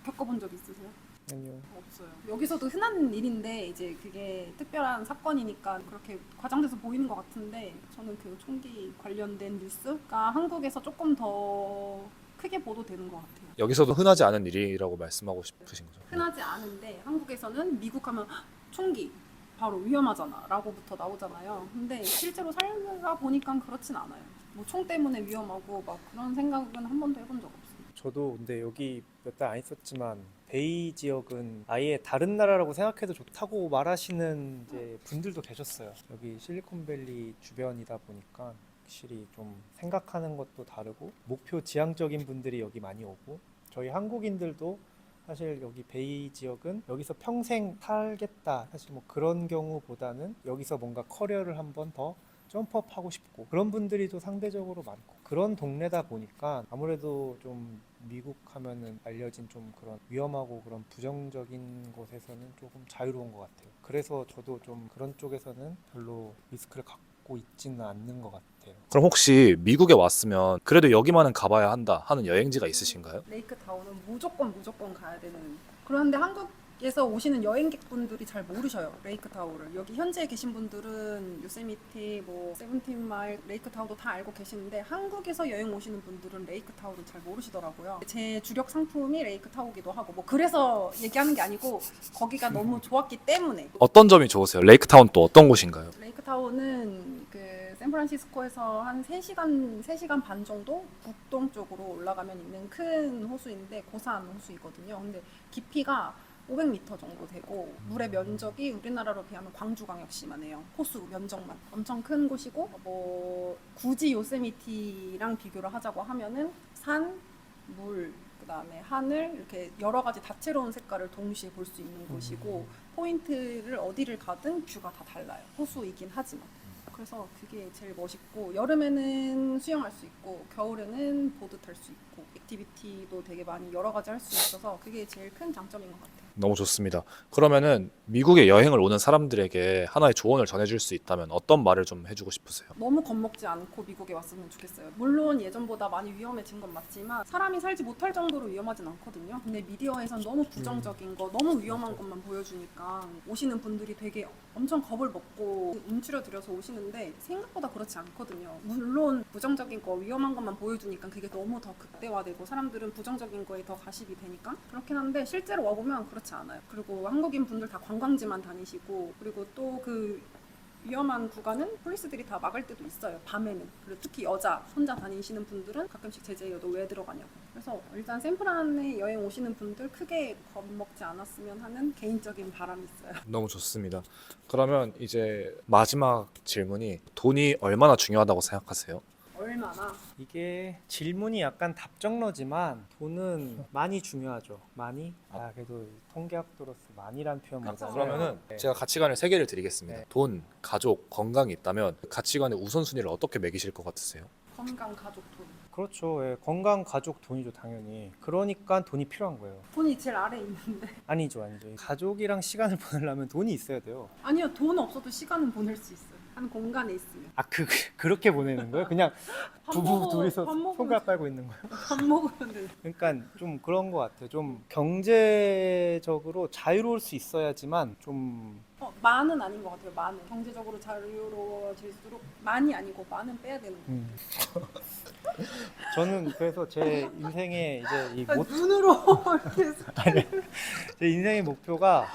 겪어본 적 있으세요? 아니요. 없어요. 여기서도 흔한 일인데 이제 그게 특별한 사건이니까 그렇게 과장돼서 보이는 것 같은데 저는 그 총기 관련된 뉴스가 한국에서 조금 더 크게 보도되는 것 같아요. 여기서도 흔하지 않은 일이라고 말씀하고 싶으신 거죠? 흔하지 않은데 한국에서는 미국 하면 총기 바로 위험하잖아 라고부터 나오잖아요. 근데 실제로 살다 보니까 그렇진 않아요. 총 때문에 위험하고 막 그런 생각은 한 번도 해본 적 없어요. 저도 근데 여기 몇 달 안 있었지만 베이 지역은 아예 다른 나라라고 생각해도 좋다고 말하시는 이제 분들도 계셨어요. 여기 실리콘밸리 주변이다 보니까 확실히 좀 생각하는 것도 다르고 목표 지향적인 분들이 여기 많이 오고 저희 한국인들도 사실 여기 베이 지역은 여기서 평생 살겠다 사실 뭐 그런 경우보다는 여기서 뭔가 커리어를 한번 더 점프업 하고 싶고 그런 분들이 또 상대적으로 많고 그런 동네다 보니까 아무래도 좀 미국 하면은 알려진 좀 그런 위험하고 그런 부정적인 곳에서는 조금 자유로운 것 같아요. 그래서 저도 좀 그런 쪽에서는 별로 리스크를 갖고 있지는 않는 것 같아요. 그럼 혹시 미국에 왔으면 그래도 여기만은 가봐야 한다 하는 여행지가 있으신가요? 레이크 타운은 무조건 가야 되는. 그런데 한국에서 오시는 여행객분들이 잘 모르셔요. 레이크 타운을. 여기 현지에 계신 분들은 요세미티, 뭐 세븐틴마일, 레이크 타운도 다 알고 계시는데 한국에서 여행 오시는 분들은 레이크 타운을 잘 모르시더라고요. 제 주력 상품이 레이크 타운이기도 하고 뭐 그래서 얘기하는 게 아니고 거기가 너무 좋았기 때문에. 어떤 점이 좋으세요? 레이크타운 또 어떤 곳인가요? 레이크 타운은 그 샌프란시스코에서 한 3시간 반 정도 북동쪽으로 올라가면 있는 큰 호수인데 고산 호수이거든요. 근데 깊이가 500m 정도 되고 물의 면적이 우리나라로 비하면 광주광역시만 해요. 호수 면적만 엄청 큰 곳이고 뭐 굳이 요세미티랑 비교를 하자고 하면은 산, 물, 그다음에 하늘 이렇게 여러 가지 다채로운 색깔을 동시에 볼 수 있는 곳이고 포인트를 어디를 가든 뷰가 다 달라요. 호수이긴 하지만. 그래서 그게 제일 멋있고 여름에는 수영할 수 있고 겨울에는 보드 탈 수 있고 액티비티도 되게 많이 여러 가지 할 수 있어서 그게 제일 큰 장점인 것 같아요. 너무 좋습니다. 그러면은 미국에 여행을 오는 사람들에게 하나의 조언을 전해줄 수 있다면 어떤 말을 좀 해주고 싶으세요? 너무 겁먹지 않고 미국에 왔으면 좋겠어요. 물론 예전보다 많이 위험해진 건 맞지만 사람이 살지 못할 정도로 위험하진 않거든요. 근데 미디어에선 너무 부정적인 거, 너무 위험한 것만 보여주니까 오시는 분들이 되게 엄청 겁을 먹고 움츠려들어서 오시는데 생각보다 그렇지 않거든요. 물론 부정적인 거, 위험한 것만 보여주니까 그게 너무 더 극대화되고 사람들은 부정적인 거에 더 가십이 되니까 그렇긴 한데 실제로 와보면 그렇지 않아요. 그리고 한국인 분들 다 관광지만 다니시고 그리고 또 그 위험한 구간은 폴리스들이 다 막을 때도 있어요. 밤에는. 그리고 특히 여자 혼자 다니시는 분들은 가끔씩 제재해요. 너 왜 들어가냐고. 그래서 일단 샌프란에 여행 오시는 분들 크게 겁먹지 않았으면 하는 개인적인 바람이 있어요. 너무 좋습니다. 그러면 이제 마지막 질문이 돈이 얼마나 중요하다고 생각하세요? 얼마나? 이게 질문이 약간 답정너지만 돈은 많이 중요하죠. 많이? 그래도 통계학도로서 많이란 표현보다는 그러면은 네. 제가 가치관을 세 개를 드리겠습니다. 네. 돈, 가족, 건강이 있다면 그 가치관의 우선순위를 어떻게 매기실 것 같으세요? 건강, 가족, 돈. 그렇죠. 예. 건강, 가족, 돈이죠, 당연히. 그러니까 돈이 필요한 거예요. 돈이 제일 아래에 있는데. 아니죠. 가족이랑 시간을 보내려면 돈이 있어야 돼요. 아니요. 돈 없어도 시간은 보낼 수 있어요. 한 공간에 있으면. 그렇게 보내는 거예요? 그냥 밥 부부 먹어, 둘이서 밥 먹으면 손가락 빨고 있는 거예요? 밥 먹으면 돼. 그러니까 좀 그런 것 같아요. 좀 경제적으로 자유로울 수 있어야지만 좀 많은 아닌 것 같아요. 많은. 경제적으로 자유로워질수록 많이 아니고 많은 빼야 되는 거예요. 저는 그래서 제 인생의 이제 이 눈으로 이렇게 제 인생의 목표가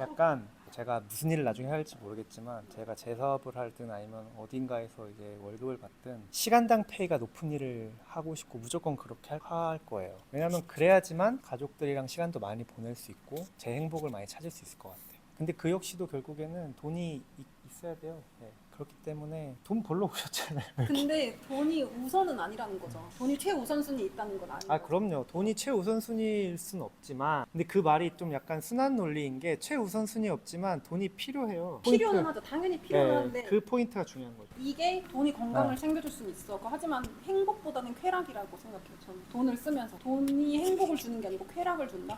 약간 제가 무슨 일을 나중에 할지 모르겠지만 제가 제 사업을 하든 아니면 어딘가에서 이제 월급을 받든 시간당 페이가 높은 일을 하고 싶고 무조건 그렇게 할 거예요. 왜냐하면 그래야지만 가족들이랑 시간도 많이 보낼 수 있고 제 행복을 많이 찾을 수 있을 것 같아요. 근데 그 역시도 결국에는 돈이 있어야 돼요. 네. 그렇기 때문에 돈 벌러 오셨잖아요. 근데 돈이 우선은 아니라는 거죠. 돈이 최우선순위 있다는 건 아니에요. 그럼요. 돈이 최우선순위일 순 없지만 근데 그 말이 좀 약간 순환 논리인 게 최우선순위 없지만 돈이 필요해요. 필요는 하죠. 당연히 필요한데 그 포인트가 중요한 거죠. 이게 돈이 건강을 챙겨줄 수는 있어. 하지만 행복보다는 쾌락이라고 생각해요. 저는 돈을 쓰면서 돈이 행복을 주는 게 아니고 쾌락을 준다?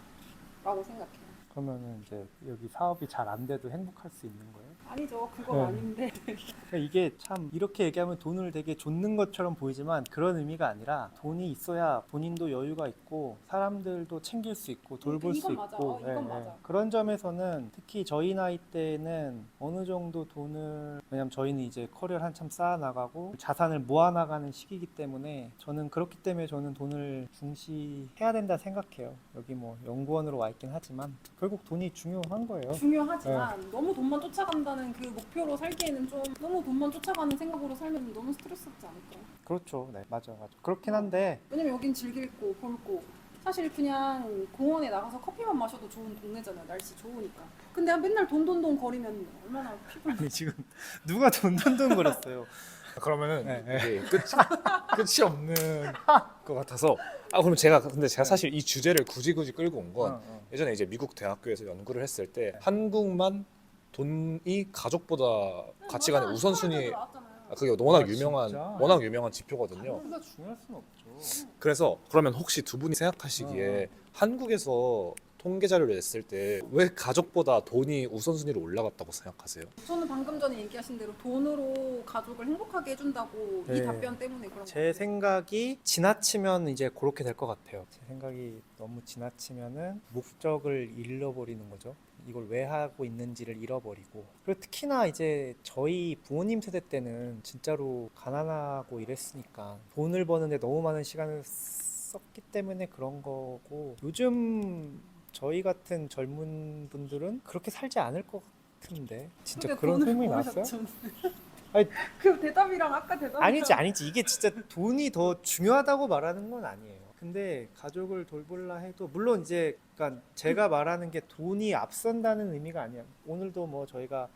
라고 생각해요. 그러면은 이제 여기 사업이 잘 안 돼도 행복할 수 있는 거예요? 아니죠. 그건 네. 아닌데. 그러니까 이게 참 이렇게 얘기하면 돈을 되게 좇는 것처럼 보이지만 그런 의미가 아니라 돈이 있어야 본인도 여유가 있고 사람들도 챙길 수 있고 돌볼 수 이건 맞아. 있고 이건 맞아. 그런 점에서는 특히 저희 나이 때는 어느 정도 돈을 왜냐면 저희는 이제 커리어를 한참 쌓아 나가고 자산을 모아 나가는 시기이기 때문에 저는 그렇기 때문에 저는 돈을 중시해야 된다 생각해요. 여기 뭐 연구원으로 와 있긴 하지만 결국 돈이 중요한 거예요. 중요하지만 너무 돈만 쫓아간다는 그 목표로 살기에는 좀 너무 돈만 쫓아가는 생각으로 살면 너무 스트레스 받지 않을까요? 그렇죠. 네, 맞아. 그렇긴 한데 왜냐면 여긴 즐길 거, 볼 거. 사실 그냥 공원에 나가서 커피만 마셔도 좋은 동네잖아요. 날씨 좋으니까. 근데 맨날 돈 거리면 얼마나 피곤해. 아니 지금 누가 돈돈돈 거렸어요. 그러면은 네, 네. 이게 끝이 없는 것 같아서 그럼 제가 사실 이 주제를 굳이 끌고 온 건 예전에 이제 미국 대학교에서 연구를 했을 때 한국만 돈이 가족보다 가치관의 맞아. 우선순위 스파르타도 나왔잖아요. 그게 진짜? 워낙 유명한 지표거든요. 가격보다 중요할 수는 없죠. 그래서 그러면 혹시 두 분이 생각하시기에 한국에서 통계 자료를 냈을 때 왜 가족보다 돈이 우선순위로 올라갔다고 생각하세요? 저는 방금 전에 얘기하신 대로 돈으로 가족을 행복하게 해준다고 이 네. 답변 때문에 그런 거 제 같아요. 생각이 지나치면 이제 그렇게 될 것 같아요. 제 생각이 너무 지나치면은 목적을 잃어버리는 거죠. 이걸 왜 하고 있는지를 잃어버리고. 그리고 특히나 이제 저희 부모님 세대 때는 진짜로 가난하고 이랬으니까 돈을 버는데 너무 많은 시간을 썼기 때문에 그런 거고, 요즘 저희 같은 젊은 분들은 그렇게 살지 않을 것 같은데. 진짜 근데 그런 돈을 소문이 나왔어요? 모으셨죠. 아니, 그 대답이랑 아까 대답이랑 아니지. 이게 진짜 돈이 더 중요하다고 말하는 건 아니에요. 근데 가족을 돌볼라 해도, 물론 이제 그러니까 제가 말하는 게 돈이 앞선다는 의미가 아니야. 오늘도 뭐 저희가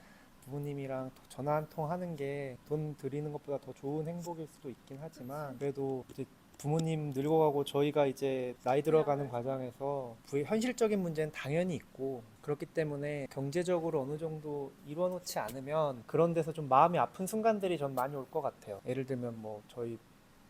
부모님이랑 전화 한 통 하는 게 돈 드리는 것보다 더 좋은 행복일 수도 있긴 하지만, 그래도 이제 부모님 늙어가고 저희가 이제 나이 들어가는 과정에서 현실적인 문제는 당연히 있고, 그렇기 때문에 경제적으로 어느 정도 이뤄놓지 않으면 그런 데서 좀 마음이 아픈 순간들이 전 많이 올 것 같아요. 예를 들면 뭐 저희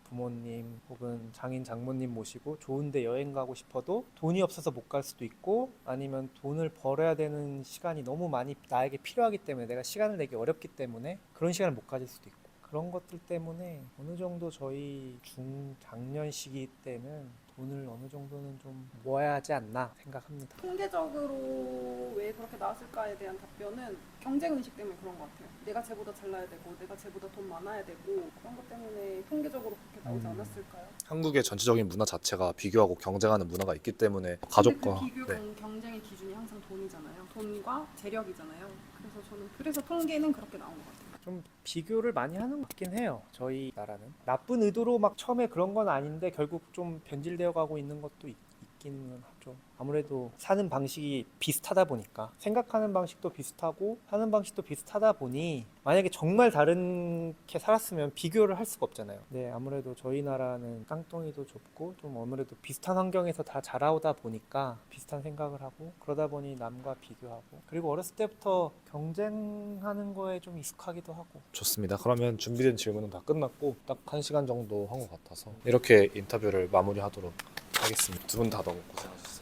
부모님 혹은 장인 장모님 모시고 좋은데 여행 가고 싶어도 돈이 없어서 못 갈 수도 있고, 아니면 돈을 벌어야 되는 시간이 너무 많이 나에게 필요하기 때문에 내가 시간을 내기 어렵기 때문에 그런 시간을 못 가질 수도 있고, 그런 것들 때문에 어느 정도 저희 중장년 시기 때는 돈을 어느 정도는 좀 모아야 하지 않나 생각합니다. 통계적으로 왜 그렇게 나왔을까에 대한 답변은 경쟁 의식 때문에 그런 것 같아요. 내가 쟤보다 잘나야 되고 내가 쟤보다 돈 많아야 되고, 그런 것 때문에 통계적으로 그렇게 나오지 않았을까요? 한국의 전체적인 문화 자체가 비교하고 경쟁하는 문화가 있기 때문에 근데 가족과 그 비교 경쟁의 기준이 항상 돈이잖아요. 돈과 재력이잖아요. 그래서 그래서 통계는 그렇게 나온 것 같아요. 좀 비교를 많이 하는 것 같긴 해요. 저희 나라는 나쁜 의도로 막 처음에 그런 건 아닌데 결국 좀 변질되어 가고 있는 것도 있기는 하죠. 아무래도 사는 방식이 비슷하다 보니까, 생각하는 방식도 비슷하고 하는 방식도 비슷하다 보니, 만약에 정말 다르게 살았으면 비교를 할 수가 없잖아요. 네, 아무래도 저희 나라는 땅덩이도 좁고 좀 아무래도 비슷한 환경에서 다 자라오다 보니까 비슷한 생각을 하고, 그러다 보니 남과 비교하고, 그리고 어렸을 때부터 경쟁하는 거에 좀 익숙하기도 하고. 좋습니다. 그러면 준비된 질문은 다 끝났고 딱 1시간 정도 한 것 같아서 이렇게 인터뷰를 마무리하도록 하겠습니다. 두 분 다 너무 고생하셨어요.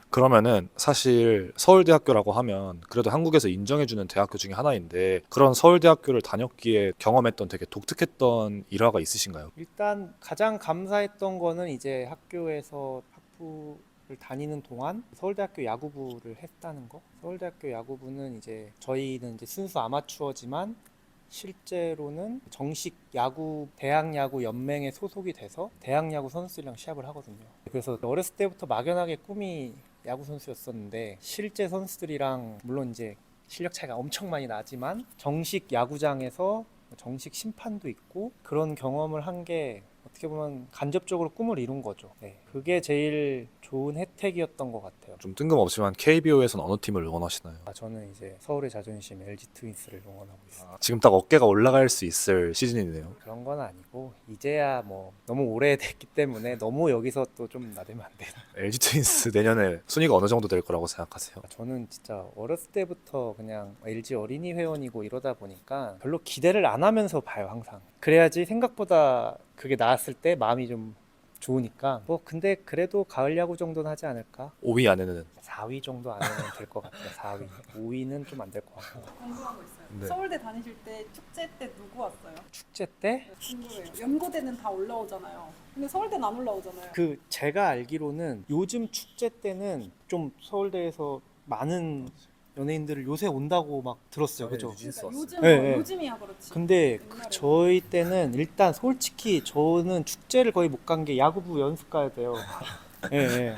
그러면은 사실 서울대학교라고 하면 그래도 한국에서 인정해주는 대학교 중에 하나인데, 그런 서울대학교를 다녔기에 경험했던 되게 독특했던 일화가 있으신가요? 일단 가장 감사했던 거는 이제 학교에서 학부를 다니는 동안 서울대학교 야구부를 했다는 거. 서울대학교 야구부는 이제 저희는 이제 순수 아마추어지만 실제로는 정식 야구 대학 야구 연맹에 소속이 돼서 대학 야구 선수들이랑 시합을 하거든요. 그래서 어렸을 때부터 막연하게 꿈이 야구 선수였었는데, 실제 선수들이랑 물론 이제 실력 차이가 엄청 많이 나지만 정식 야구장에서 정식 심판도 있고, 그런 경험을 한 게 어떻게 보면 간접적으로 꿈을 이룬 거죠. 네, 그게 제일 좋은 혜택이었던 것 같아요. 좀 뜬금없지만 KBO에서는 어느 팀을 응원하시나요? 저는 이제 서울의 자존심 LG 트윈스를 응원하고 있어요. 지금 딱 어깨가 올라갈 수 있을 시즌이네요. 그런 건 아니고, 이제야 뭐 너무 오래됐기 때문에 너무 여기서 또 좀 나대면 안 돼요. LG 트윈스 내년에 순위가 어느 정도 될 거라고 생각하세요? 저는 진짜 어렸을 때부터 그냥 LG 어린이 회원이고 이러다 보니까 별로 기대를 안 하면서 봐요, 항상. 그래야지 생각보다 그게 나왔을 때 마음이 좀 좋으니까. 뭐 근데 그래도 가을 야구 정도는 하지 않을까? 5위 안에는 4위 정도 안에는 될 것 같아요. 4위. 5위는 좀 안 될 것 같고. 궁금한 거 있어요. 네. 서울대 다니실 때 축제 때 누구 왔어요? 축제 때? 궁금해요. 연고대는 다 올라오잖아요. 근데 서울대는 안 올라오잖아요. 그 제가 알기로는 요즘 축제 때는 좀 서울대에서 많은 연예인들을 요새 온다고 막 들었어요. 그죠? 그러니까 요즘 네, 네. 요즘이야 그렇지. 근데 옛날에는. 저희 때는 일단 솔직히 저는 축제를 거의 못 간 게 야구부 연습 가야 돼요. 예, 예.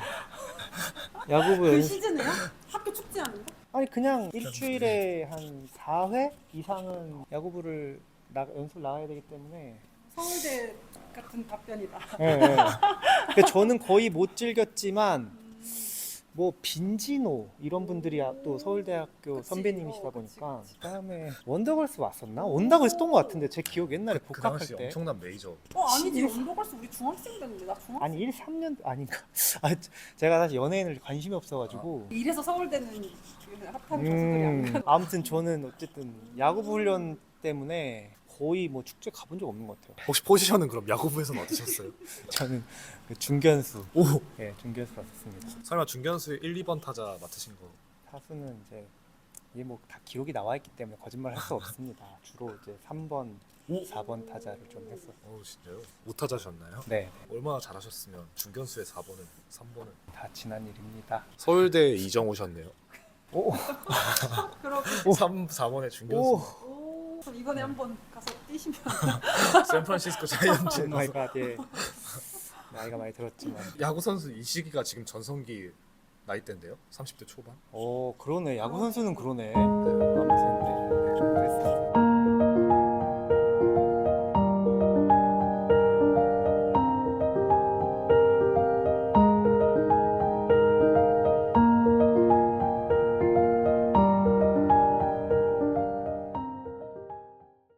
야구부 그 연습. 시즌에요? 학교 축제 아닌가? 아니 그냥 일주일에 한 4회 이상은 야구부를 연습 나가야 되기 때문에. 서울대 같은 답변이다. 예, 예. 근데 저는 거의 못 즐겼지만 뭐 빈지노 이런 분들이 또 서울대학교 그치. 선배님이시다 그치, 보니까 그치. 그다음에 원더걸스 왔었나? 온다고 했던 것 같은데 제 기억 옛날에 그 복학할 당시 때 엄청난 메이저. 아니지. 신입- 언더걸스 우리 중학생 때인데 나 중학생. 아니 1, 3년 아닌가? 아, 제가 사실 연예인을 관심이 없어가지고 이래서 서울대는 그 핫한 가수들이 안 가. 아무튼 저는 어쨌든 야구부 훈련 때문에 거의 뭐 축제 가본 적 없는 것 같아요. 혹시 포지션은 그럼 야구부에서는 어떠셨어요? 저는 그 중견수, 오, 예, 중견수 왔었습니다. 설마 중견수 1, 2번 타자 맡으신 거? 타수는 이제 이게 뭐 다 기록이 나와 있기 때문에 거짓말 할 수 없습니다. 주로 이제 3번, 4번 타자를 좀 했었어요. 진짜요? 5타자셨나요? 네, 얼마나 잘하셨으면 중견수의 4번은 3번은 다 지난 일입니다. 서울대 이정우셨네요. 오, 그러고 3, 4번의 중견수. 오, 그럼 이번에 한번 가서 뛰시면 샌프란시스코 자이언츠. 오 마이 갓, 예. 나이가 많이 들었지만. 야구 선수 이 시기가 지금 전성기 나이대인데요? 30대 초반? 오, 그러네. 야구 선수는 그러네. 아무튼 네.